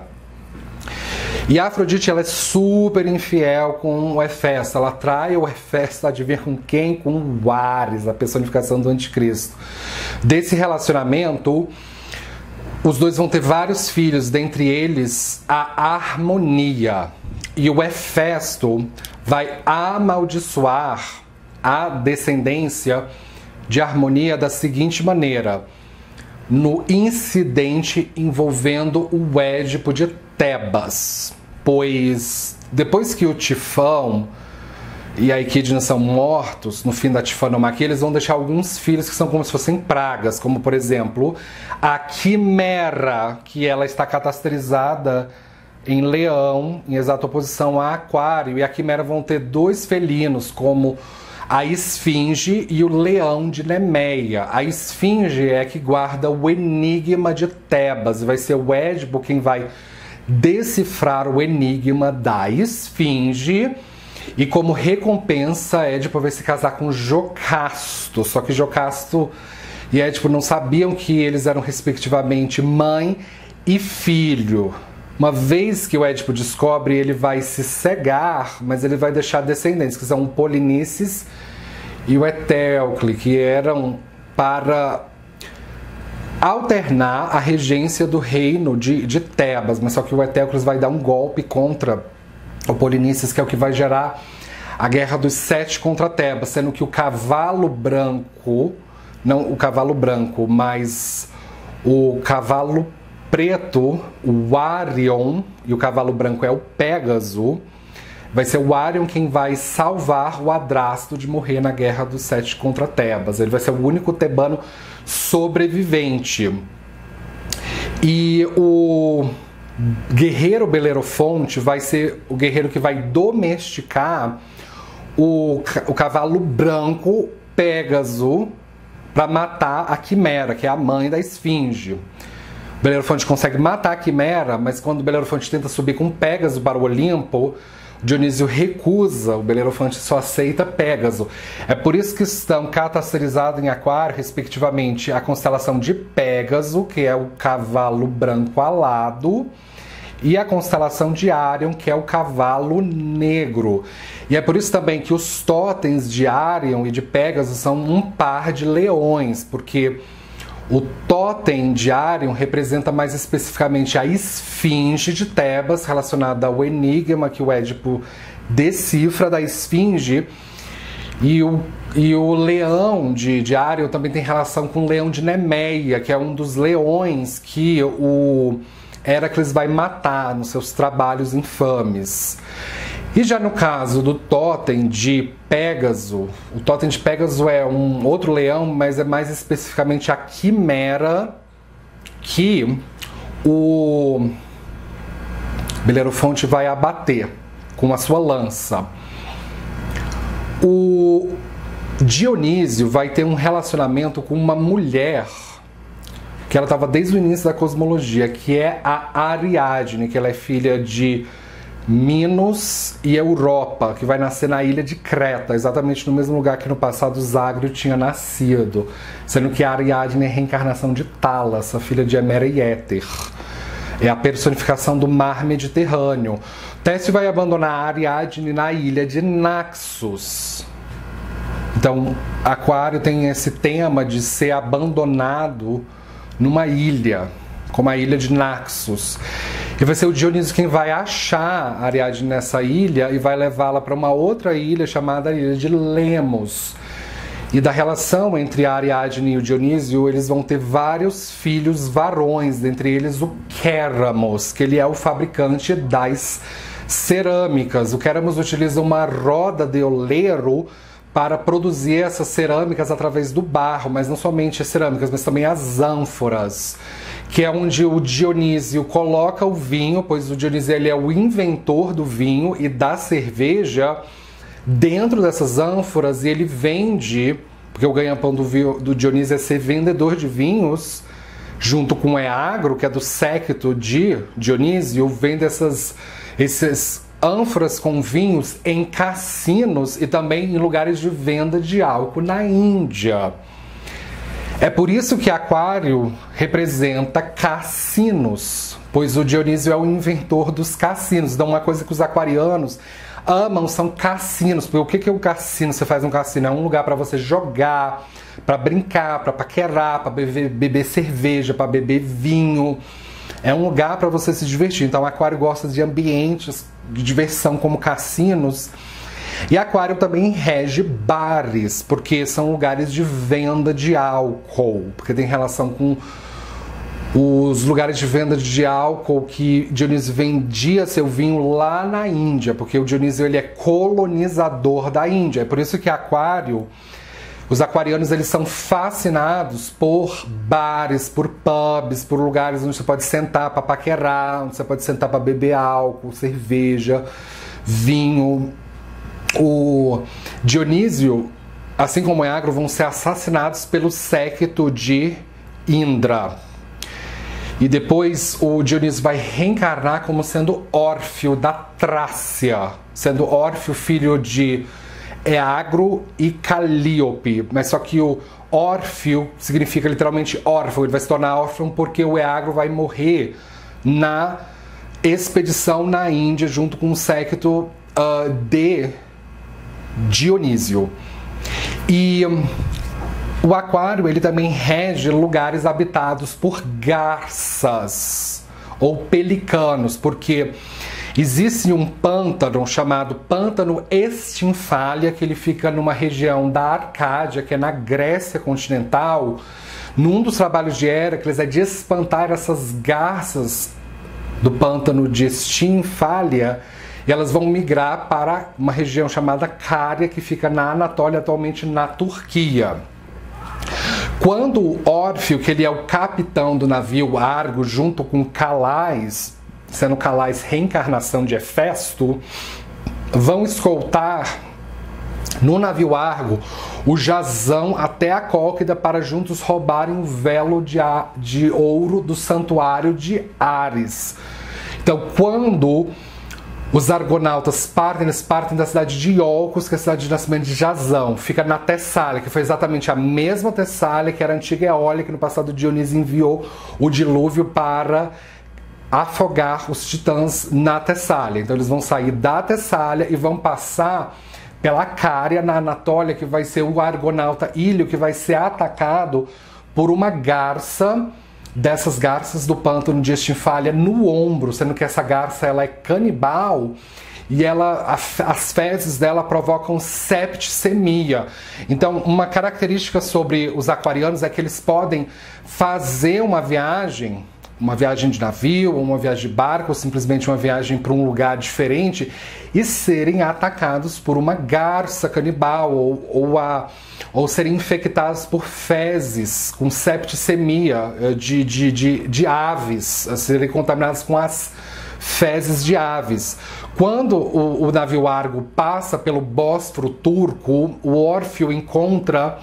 A: E a Afrodite, ela é super infiel com o Hefesto. Ela trai o Hefesto, adivinha com quem? Com o Ares, a personificação do anticristo. Desse relacionamento, os dois vão ter vários filhos, dentre eles a Harmonia. E o Hefesto vai amaldiçoar a descendência de Harmonia da seguinte maneira: no incidente envolvendo o Édipo de Tebas, pois depois que o Tifão e a Equidna são mortos no fim da tifanomaquia, eles vão deixar alguns filhos que são como se fossem pragas, como por exemplo a Quimera, que ela está catasterizada em Leão, em exata oposição a Aquário, e a Quimera vão ter dois felinos, como a Esfinge e o Leão de Nemeia. A Esfinge é que guarda o enigma de Tebas, vai ser o Édipo quem vai decifrar o enigma da Esfinge, e como recompensa Édipo vai se casar com Jocasto. Só que Jocasto e Édipo não sabiam que eles eram respectivamente mãe e filho. Uma vez que o Édipo descobre, ele vai se cegar, mas ele vai deixar descendentes, que são o Polinices e o Etéocle, que eram para alternar a regência do reino de Tebas, mas só que o Etéocles vai dar um golpe contra o Polinices, que é o que vai gerar a Guerra dos Sete contra Tebas, sendo que o cavalo branco, não o cavalo branco, mas o cavalo preto, o Arion, e o cavalo branco é o Pégaso, vai ser o Arion quem vai salvar o Adrasto de morrer na Guerra dos Sete contra Tebas. Ele vai ser o único tebano sobrevivente. E o guerreiro Belerofonte vai ser o guerreiro que vai domesticar o cavalo branco Pégaso para matar a Quimera, que é a mãe da Esfinge. Belerofonte consegue matar a Quimera, mas quando Belerofonte tenta subir com Pégaso para o Olimpo, Dionísio recusa, o Belerofonte só aceita Pégaso. É por isso que estão catasterizados em Aquário, respectivamente, a constelação de Pégaso, que é o cavalo branco alado, e a constelação de Arion, que é o cavalo negro. E é por isso também que os totens de Arion e de Pégaso são um par de leões, porque o totem de Arion representa mais especificamente a Esfinge de Tebas, relacionada ao enigma que o Édipo decifra da Esfinge, e o leão de Arion também tem relação com o leão de Nemeia, que é um dos leões que o Heracles vai matar nos seus trabalhos infames. E já no caso do totem de Pégaso, o totem de Pégaso é um outro leão, mas é mais especificamente a Quimera, que o Belerofonte vai abater com a sua lança. O Dionísio vai ter um relacionamento com uma mulher que ela estava desde o início da cosmologia, que é a Ariadne, que ela é filha de Minos e Europa, que vai nascer na ilha de Creta, exatamente no mesmo lugar que no passado Zagrio tinha nascido, sendo que a Ariadne é a reencarnação de Talas, a filha de Hemera e Éter. É a personificação do mar Mediterrâneo. Técio vai abandonar a Ariadne na ilha de Naxos. Então, Aquário tem esse tema de ser abandonado numa ilha, como a ilha de Naxos. E vai ser o Dionísio quem vai achar a Ariadne nessa ilha e vai levá-la para uma outra ilha chamada Ilha de Lemos. E da relação entre a Ariadne e o Dionísio, eles vão ter vários filhos varões, dentre eles o Quéramos, que ele é o fabricante das cerâmicas. O Quéramos utiliza uma roda de oleiro para produzir essas cerâmicas através do barro, mas não somente as cerâmicas, mas também as ânforas, que é onde o Dionísio coloca o vinho, pois o Dionísio ele é o inventor do vinho e da cerveja dentro dessas ânforas, e ele vende, porque o ganha-pão do Dionísio é ser vendedor de vinhos, junto com o Eagro, que é do séquito de Dionísio, vende esses ânforas com vinhos em cassinos e também em lugares de venda de álcool na Índia. É por isso que Aquário representa cassinos, pois o Dionísio é o inventor dos cassinos. Então, uma coisa que os aquarianos amam são cassinos. Porque o que é um cassino? Você faz um cassino, é um lugar para você jogar, para brincar, para paquerar, para beber cerveja, para beber vinho. É um lugar para você se divertir. Então, Aquário gosta de ambientes de diversão como cassinos. E Aquário também rege bares, porque são lugares de venda de álcool, porque tem relação com os lugares de venda de álcool que Dionísio vendia seu vinho lá na Índia, porque o Dionísio ele é colonizador da Índia. É por isso que Aquário, os aquarianos eles são fascinados por bares, por pubs, por lugares onde você pode sentar para paquerar, onde você pode sentar para beber álcool, cerveja, vinho. O Dionísio, assim como o Eagro, vão ser assassinados pelo séquito de Indra. E depois o Dionísio vai reencarnar como sendo Órfeo da Trácia, sendo Órfeo filho de Eagro e Calíope. Mas só que o Órfeo significa literalmente órfão, ele vai se tornar órfão porque o Eagro vai morrer na expedição na Índia junto com o séquito de Dionísio. E o Aquário ele também rege lugares habitados por garças ou pelicanos, porque existe um pântano chamado Pântano Estinfália, que ele fica numa região da Arcádia, que é na Grécia continental. Num dos trabalhos de Héracles é de espantar essas garças do pântano de Estinfália, e elas vão migrar para uma região chamada Cária, que fica na Anatólia, atualmente na Turquia. Quando o Órfeo, que ele é o capitão do navio Argo, junto com Calais, sendo Calais reencarnação de Hefesto, vão escoltar no navio Argo o Jasão até a Cólquida para juntos roubarem o velo de ouro do santuário de Ares. Então, quando os argonautas partem, eles partem da cidade de Iolcos, que é a cidade de nascimento de Jasão. Fica na Tessália, que foi exatamente a mesma Tessália que era a antiga Eólia, que no passado Dionísio enviou o dilúvio para afogar os titãs na Tessália. Então eles vão sair da Tessália e vão passar pela Cária, na Anatólia, que vai ser o argonauta Ílio, que vai ser atacado por uma garça, dessas garças do pântano de Estinfália, no ombro, sendo que essa garça ela é canibal e as fezes dela provocam septicemia. Então, uma característica sobre os aquarianos é que eles podem fazer uma viagem de navio, ou uma viagem de barco, ou simplesmente uma viagem para um lugar diferente e serem atacados por uma garça canibal, ou serem infectados por fezes com septicemia de aves, serem contaminados com as fezes de aves. Quando o navio Argo passa pelo Bósforo turco, o Órfeo encontra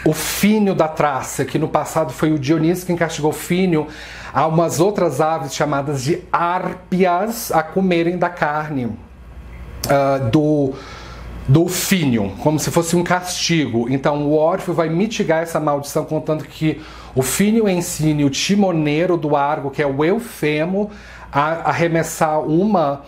A: o Fínio da Trácia, que no passado foi o Dionísio quem castigou o Fínio, há umas outras aves chamadas de árpias a comerem da carne do Fínio, como se fosse um castigo. Então o Órfeo vai mitigar essa maldição contando que o Fínio ensine o timoneiro do Argo, que é o Eufemo, a arremessar uma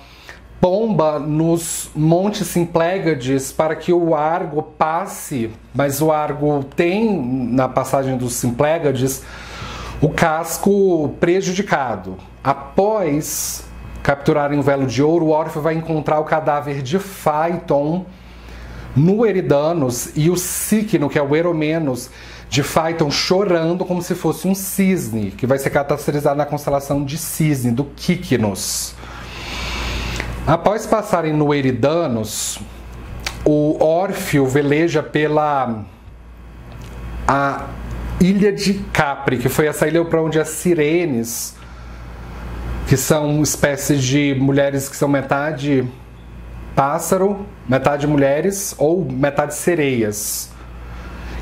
A: pomba nos montes Symplegades para que o Argo passe, mas o Argo tem, na passagem dos Symplegades, o casco prejudicado. Após capturarem o Velo de Ouro, o Órfeo vai encontrar o cadáver de Phaeton no Eridanos e o Cíquino, que é o Eromenos, de Phaeton chorando como se fosse um cisne, que vai ser caracterizado na constelação de Cisne, do Quíquinos. Após passarem no Eridanos, o Órfeo veleja pela a ilha de Capri, que foi essa ilha para onde as Sirenes, que são espécies de mulheres que são metade pássaro, metade mulheres ou metade sereias,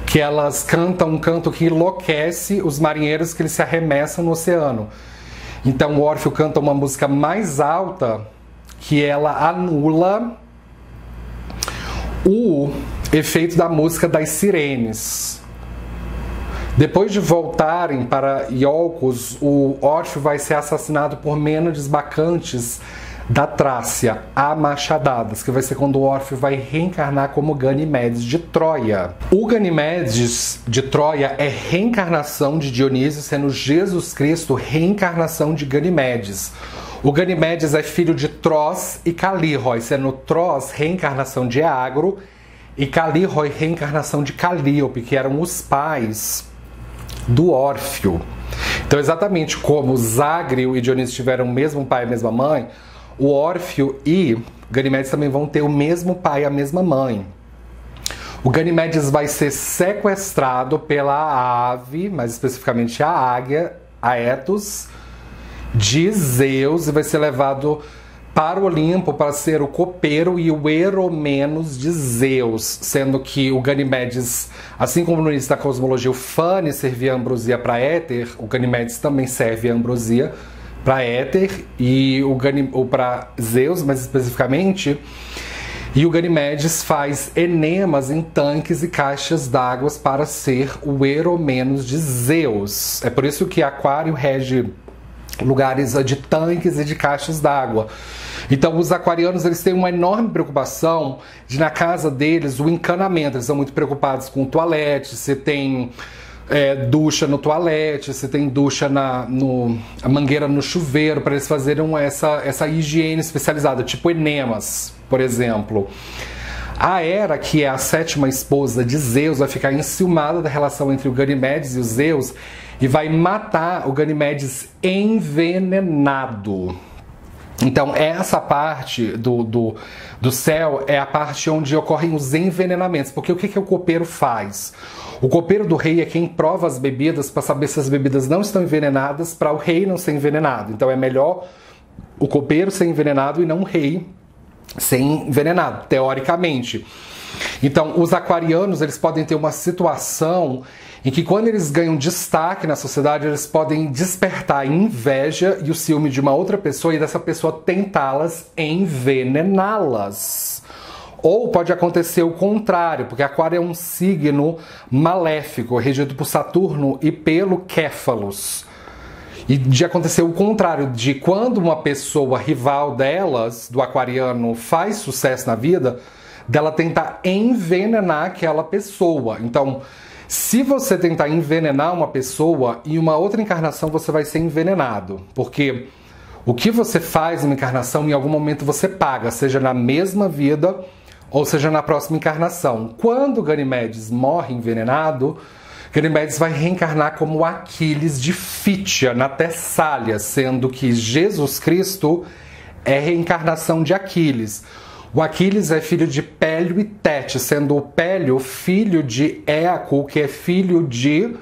A: que elas cantam um canto que enlouquece os marinheiros, que eles se arremessam no oceano. Então o Órfeo canta uma música mais alta que ela anula o efeito da música das sirenes. Depois de voltarem para Iolcos, o Órfeo vai ser assassinado por Mênades bacantes da Trácia, a machadadas, que vai ser quando o Órfeo vai reencarnar como Ganimedes de Troia. O Ganimedes de Troia é reencarnação de Dionísio, sendo Jesus Cristo reencarnação de Ganimedes. O Ganimedes é filho de Tros e Calíroe, sendo Tros reencarnação de Eagro e Calíroe reencarnação de Calíope, que eram os pais do Órfeo. Então, exatamente como Zágrio e Dionísio tiveram o mesmo pai e a mesma mãe, o Órfeo e Ganimedes também vão ter o mesmo pai e a mesma mãe. O Ganimedes vai ser sequestrado pela ave, mais especificamente a águia, Aetos, de Zeus, e vai ser levado para o Olimpo para ser o copeiro e o Eromenos de Zeus, sendo que o Ganimedes, assim como no início da cosmologia o Fane servia a ambrosia para Éter, o Ganimedes também serve a ambrosia para Éter e para Zeus, mais especificamente. E o Ganimedes faz enemas em tanques e caixas d'água para ser o Eromenos de Zeus. É por isso que Aquário rege lugares de tanques e de caixas d'água. Então os aquarianos, eles têm uma enorme preocupação de, na casa deles, o encanamento. Eles são muito preocupados com o toalete, se tem ducha no toalete, se tem ducha a mangueira no chuveiro, para eles fazerem essa higiene especializada, tipo enemas, por exemplo. A Hera, que é a sétima esposa de Zeus, vai ficar enciumada da relação entre o Ganimedes e o Zeus e vai matar o Ganimedes envenenado. Então essa parte do céu é a parte onde ocorrem os envenenamentos. Porque o que o copeiro faz? O copeiro do rei é quem prova as bebidas para saber se as bebidas não estão envenenadas, para o rei não ser envenenado. Então é melhor o copeiro ser envenenado e não o rei ser envenenado, teoricamente. Então os aquarianos, eles podem ter uma situação em que, quando eles ganham destaque na sociedade, eles podem despertar a inveja e o ciúme de uma outra pessoa e dessa pessoa tentá-las envenená-las. Ou pode acontecer o contrário, porque Aquário é um signo maléfico, regido por Saturno e pelo Céfalos. E de acontecer o contrário, de quando uma pessoa rival delas, do aquariano, faz sucesso na vida, dela tentar envenenar aquela pessoa. Então, se você tentar envenenar uma pessoa, em uma outra encarnação você vai ser envenenado. Porque o que você faz numa encarnação, em algum momento você paga, seja na mesma vida ou seja na próxima encarnação. Quando Ganimedes morre envenenado, Ganimedes vai reencarnar como Aquiles de Fítia, na Tessália, sendo que Jesus Cristo é reencarnação de Aquiles. O Aquiles é filho de Pélio e Tétis, sendo o Pélio filho de Éaco, que é filho de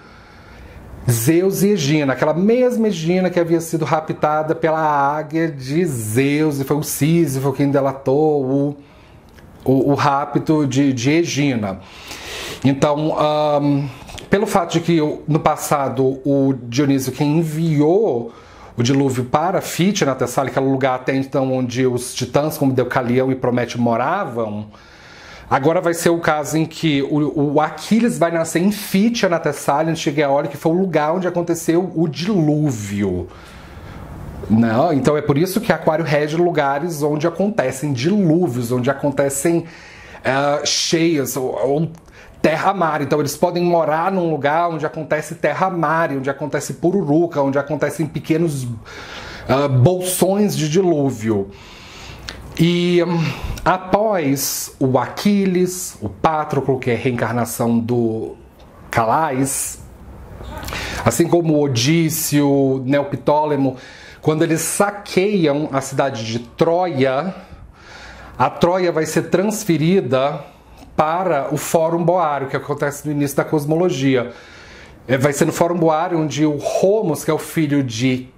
A: Zeus e Egina, aquela mesma Egina que havia sido raptada pela águia de Zeus, e foi o Sísifo quem delatou o rapto de Egina. Então, pelo fato de que no passado o Dionísio quem enviou o dilúvio para Fítia, na Tessália, que era o lugar até então onde os titãs como Deucalião e Prométeo moravam, agora vai ser o caso em que o Aquiles vai nascer em Fítia, na Tessália, Antiga Eólia, que foi o lugar onde aconteceu o dilúvio. Não, então é por isso que Aquário rege lugares onde acontecem dilúvios, onde acontecem cheias ou terra-mar. Então eles podem morar num lugar onde acontece terra-mar, onde acontece pururuca, onde acontecem pequenos bolsões de dilúvio. E após o Aquiles, o Patroclo, que é a reencarnação do Calais, assim como o Odíssio, Neoptólemo, quando eles saqueiam a cidade de Troia, a Troia vai ser transferida para o Fórum Boário, que acontece no início da cosmologia. Vai ser no Fórum Boário onde o Romos, que é o filho de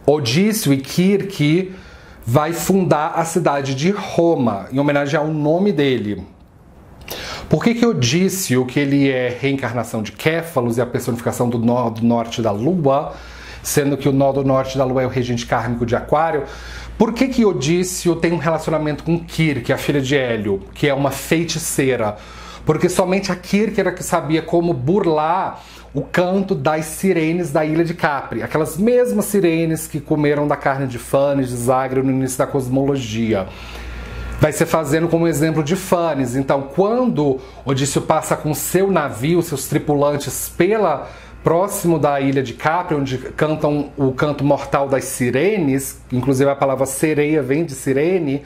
A: Odíssio e Kirke, vai fundar a cidade de Roma, em homenagem ao nome dele. Por que Odíssio, que ele é reencarnação de Céfalos e a personificação do nó do norte da Lua, sendo que o nó do norte da Lua é o regente kármico de Aquário, por que Odíssio tem um relacionamento com Kirke, a filha de Hélio, que é uma feiticeira? Porque somente a Kirke era que sabia como burlar o canto das sirenes da ilha de Capri, aquelas mesmas sirenes que comeram da carne de Fanes, de Zagre no início da cosmologia. Vai ser fazendo como exemplo de Fanes. Então, quando Odíssio passa com seu navio, seus tripulantes, próximo da ilha de Capri, onde cantam o canto mortal das sirenes, inclusive a palavra sereia vem de sirene,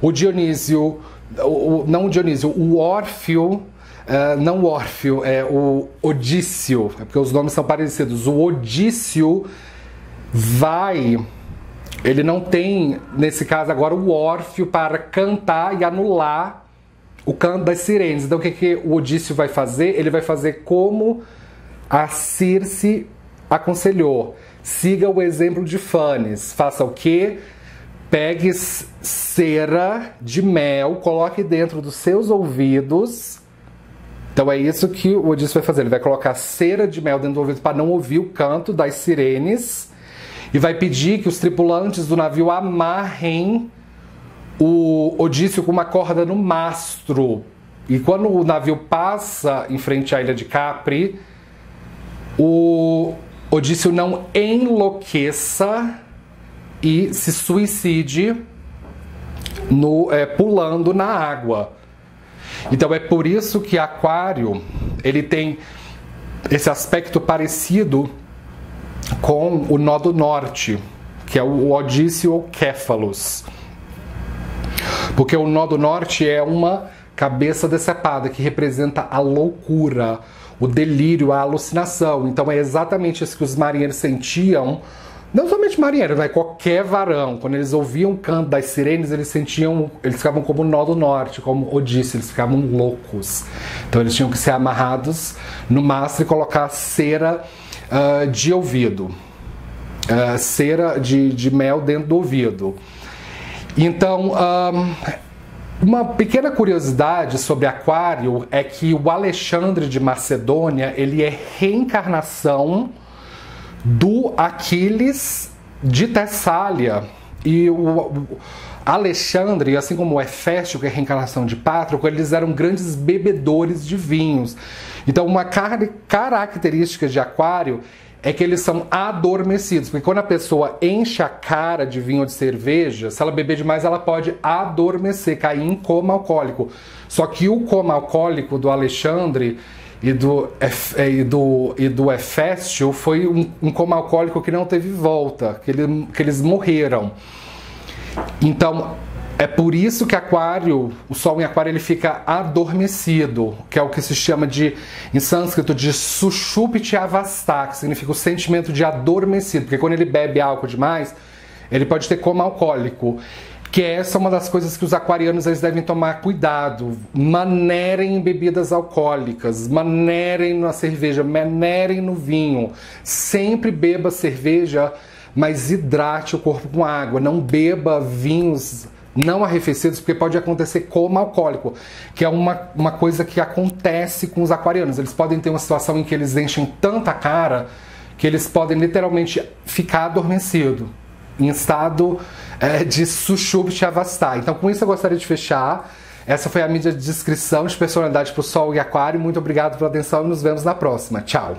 A: o Dionísio, não o Dionísio, o Órfeo, não o Órfeo, é o Odíssio, é porque os nomes são parecidos. O Odíssio ele não tem, nesse caso agora, o Órfeo para cantar e anular o canto das sirenes. Então o que o Odíssio vai fazer? Ele vai fazer como a Circe aconselhou. Siga o exemplo de Fanes. Faça o quê? Pegue cera de mel, coloque dentro dos seus ouvidos. Então é isso que o Odíssio vai fazer. Ele vai colocar cera de mel dentro do ouvido para não ouvir o canto das sirenes. E vai pedir que os tripulantes do navio amarrem o Odíssio com uma corda no mastro. E quando o navio passa em frente à ilha de Capri, o Odíssio não enlouqueça e se suicide pulando na água. Então é por isso que Aquário ele tem esse aspecto parecido com o nó do norte, que é o Odíssio ou Céfalos. Porque o nó do norte é uma cabeça decepada, que representa a loucura, o delírio, a alucinação. Então é exatamente isso que os marinheiros sentiam, não somente marinheiros, mas qualquer varão. Quando eles ouviam o canto das sirenes, eles ficavam como o nó do norte, como Odíssio, eles ficavam loucos. Então eles tinham que ser amarrados no mastro e colocar cera de ouvido, cera de mel dentro do ouvido. Então, uma pequena curiosidade sobre Aquário é que o Alexandre de Macedônia, ele é reencarnação do Aquiles de Tessália. E o Alexandre, assim como o Heféstio, que é a reencarnação de Pátroclo, eles eram grandes bebedores de vinhos. Então, uma característica de Aquário é que eles são adormecidos, porque quando a pessoa enche a cara de vinho ou de cerveja, se ela beber demais, ela pode adormecer, cair em coma alcoólico. Só que o coma alcoólico do Alexandre e do Heféstio foi um coma alcoólico que não teve volta, que eles morreram. Então, é por isso que Aquário, o Sol em Aquário, ele fica adormecido, que é o que se chama em sânscrito, de sushupti avastha, que significa o sentimento de adormecido, porque quando ele bebe álcool demais, ele pode ter coma alcoólico, que essa é uma das coisas que os aquarianos eles devem tomar cuidado. Manerem em bebidas alcoólicas, manerem na cerveja, manerem no vinho. Sempre beba cerveja, mas hidrate o corpo com água, não beba vinhos não arrefecidos, porque pode acontecer coma alcoólico, que é uma coisa que acontece com os aquarianos. Eles podem ter uma situação em que eles enchem tanta cara que eles podem literalmente ficar adormecidos, em estado de sushupti avastha. Então, com isso eu gostaria de fechar. Essa foi a mídia de descrição de personalidade para o Sol e Aquário. Muito obrigado pela atenção e nos vemos na próxima. Tchau!